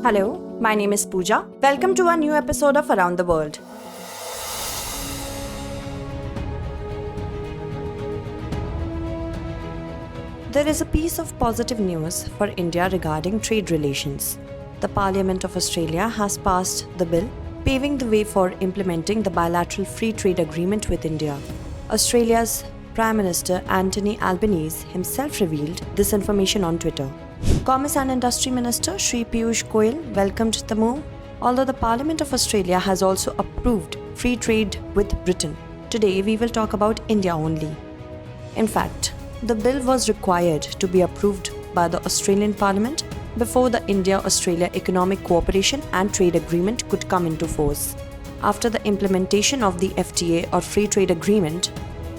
Hello, my name is Pooja. Welcome to a new episode of Around the World. There is a piece of positive news for India regarding trade relations. The Parliament of Australia has passed the bill paving the way for implementing the bilateral free trade agreement with India. Australia's Prime Minister Anthony Albanese himself revealed this information on Twitter. Commerce and Industry Minister 𝐕 𝐶𝑒 𝐏𝐫𝐿 welcomed the move, although the Parliament of Australia has also approved free trade with Britain. Today we will talk about India only. In fact, the bill was required to be approved by the Australian Parliament before the India-Australia Economic Cooperation and Trade Agreement could come into force. After the implementation of the FTA or Free Trade Agreement,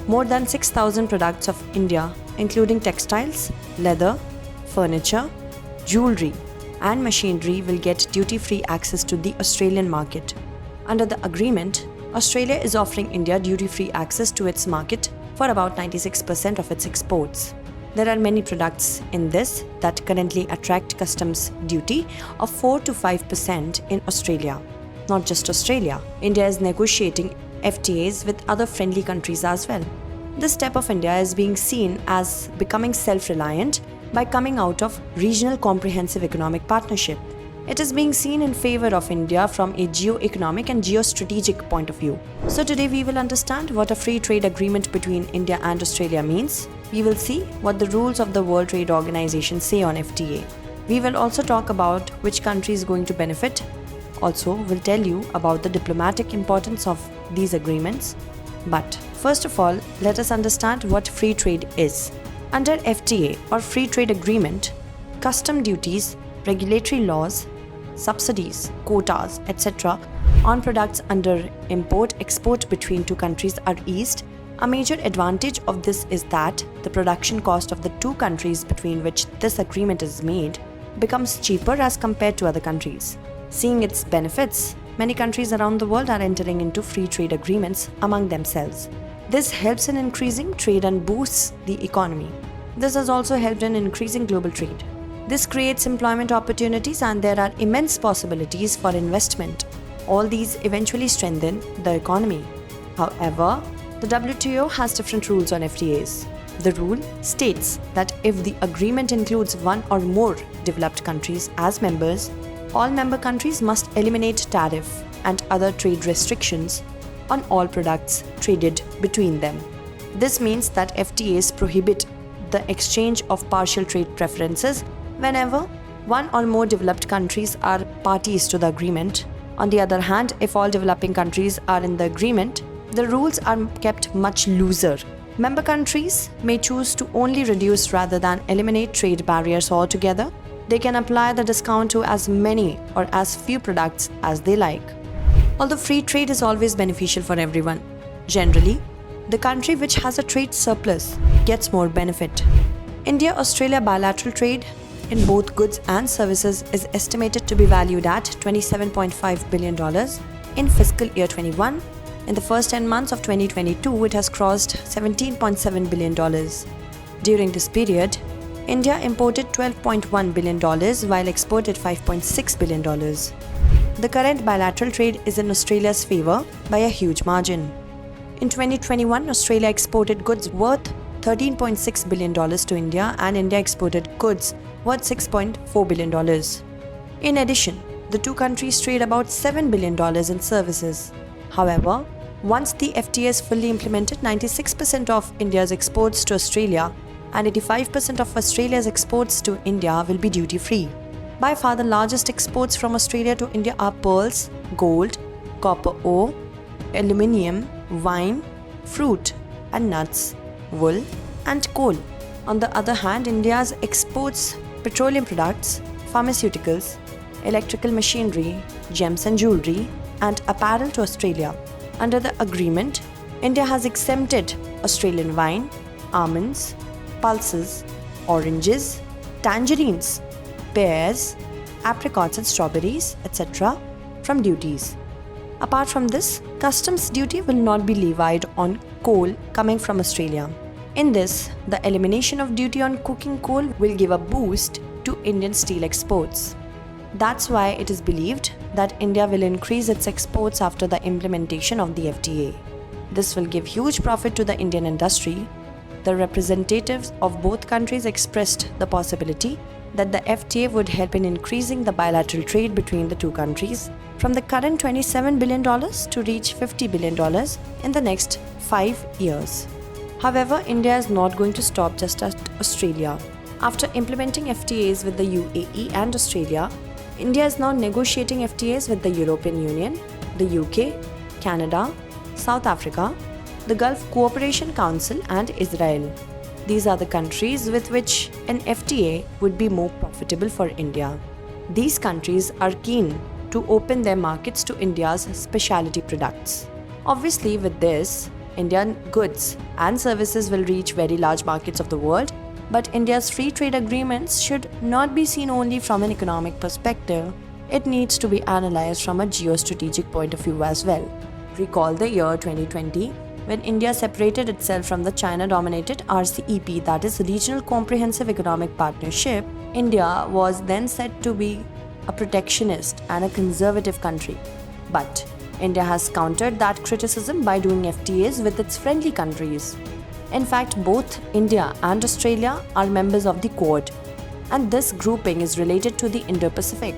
more than 6,000 products of India, including textiles, leather, furniture, jewelry, and machinery will get duty-free access to the Australian market. Under the agreement, Australia is offering India duty-free access to its market for about 96% of its exports. There are many products in this that currently attract customs duty of 4 to 5% in Australia. Not just Australia, India is negotiating FTAs with other friendly countries as well. This step of India is being seen as becoming self-reliant by coming out of Regional Comprehensive Economic Partnership. It is being seen in favor of India from a geo-economic and geostrategic point of view. So today we will understand what a free trade agreement between India and Australia means. We will see what the rules of the World Trade Organization say on FTA. We will also talk about which country is going to benefit. Also, we'll tell you about the diplomatic importance of these agreements. But first of all, let us understand what free trade is. Under FTA or Free Trade Agreement, custom duties, regulatory laws, subsidies, quotas, etc. on products under import-export between two countries are eased. A major advantage of this is that the production cost of the two countries between which this agreement is made becomes cheaper as compared to other countries. Seeing its benefits, many countries around the world are entering into free trade agreements among themselves. This helps in increasing trade and boosts the economy. This has also helped in increasing global trade. This creates employment opportunities and there are immense possibilities for investment. All these eventually strengthen the economy. However, the WTO has different rules on FTAs. The rule states that if the agreement includes one or more developed countries as members, all member countries must eliminate tariff and other trade restrictions on all products traded between them. This means that FTAs prohibit the exchange of partial trade preferences whenever one or more developed countries are parties to the agreement. On the other hand, if all developing countries are in the agreement, the rules are kept much looser. Member countries may choose to only reduce rather than eliminate trade barriers altogether. They can apply the discount to as many or as few products as they like. Although free trade is always beneficial for everyone, generally, the country which has a trade surplus gets more benefit. India-Australia bilateral trade in both goods and services is estimated to be valued at $27.5 billion in fiscal year 21. In the first 10 months of 2022, it has crossed $17.7 billion. During this period, India imported $12.1 billion while exported $5.6 billion. The current bilateral trade is in Australia's favor by a huge margin. In 2021, Australia exported goods worth $13.6 billion to India and India exported goods worth $6.4 billion. In addition, the two countries trade about $7 billion in services. However, once the FTA is fully implemented, 96% of India's exports to Australia and 85% of Australia's exports to India will be duty-free. By far the largest exports from Australia to India are pearls, gold, copper ore, aluminium, wine, fruit and nuts, wool and coal. On the other hand, India's exports petroleum products, pharmaceuticals, electrical machinery, gems and jewelry and apparel to Australia. Under the agreement, India has exempted Australian wine, almonds, pulses, oranges, tangerines, pears, apricots and strawberries, etc. from duties. Apart from this, customs duty will not be levied on coal coming from Australia. In this, the elimination of duty on coking coal will give a boost to Indian steel exports. That's why it is believed that India will increase its exports after the implementation of the FTA. This will give huge profit to the Indian industry. The representatives of both countries expressed the possibility that the FTA would help in increasing the bilateral trade between the two countries from the current $27 billion to reach $50 billion in the next 5 years. However, India is not going to stop just at Australia. After implementing FTAs with the UAE and Australia, India is now negotiating FTAs with the European Union, the UK, Canada, South Africa, the Gulf Cooperation Council and Israel. These are the countries with which an FTA would be more profitable for India. These countries are keen to open their markets to India's specialty products. Obviously, with this, Indian goods and services will reach very large markets of the world, but India's free trade agreements should not be seen only from an economic perspective. It needs to be analyzed from a geostrategic point of view as well. Recall the year 2020, when India separated itself from the China-dominated RCEP, that is Regional Comprehensive Economic Partnership. India was then said to be a protectionist and a conservative country. But India has countered that criticism by doing FTAs with its friendly countries. In fact, both India and Australia are members of the Quad, and this grouping is related to the Indo-Pacific.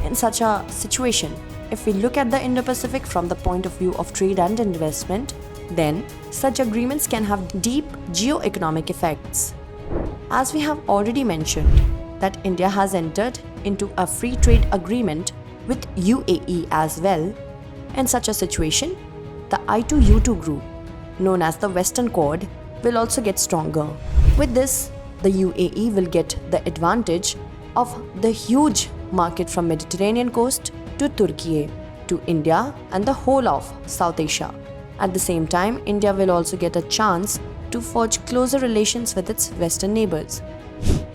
In such a situation, if we look at the Indo-Pacific from the point of view of trade and investment, then such agreements can have deep geo-economic effects. As we have already mentioned, that India has entered into a free trade agreement with UAE as well. In such a situation, the I2U2 group, known as the Western Quad, will also get stronger. With this, the UAE will get the advantage of the huge market from Mediterranean coast to Turkey, to India and the whole of South Asia. At the same time, India will also get a chance to forge closer relations with its Western neighbors.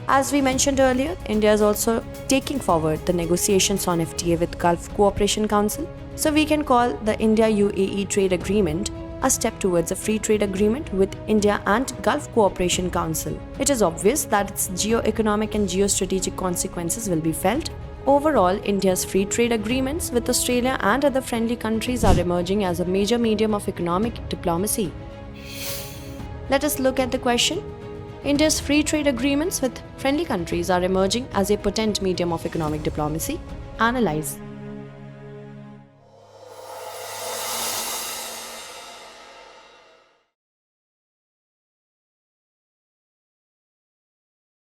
As we mentioned earlier, India is also taking forward the negotiations on FTA with Gulf Cooperation Council. So we can call the India-UAE trade agreement a step towards a free trade agreement with India and Gulf Cooperation Council. It is obvious that its geo-economic and geostrategic consequences will be felt. Overall, India's free trade agreements with Australia and other friendly countries are emerging as a major medium of economic diplomacy. Let us look at the question. India's free trade agreements with friendly countries are emerging as a potent medium of economic diplomacy. Analyze.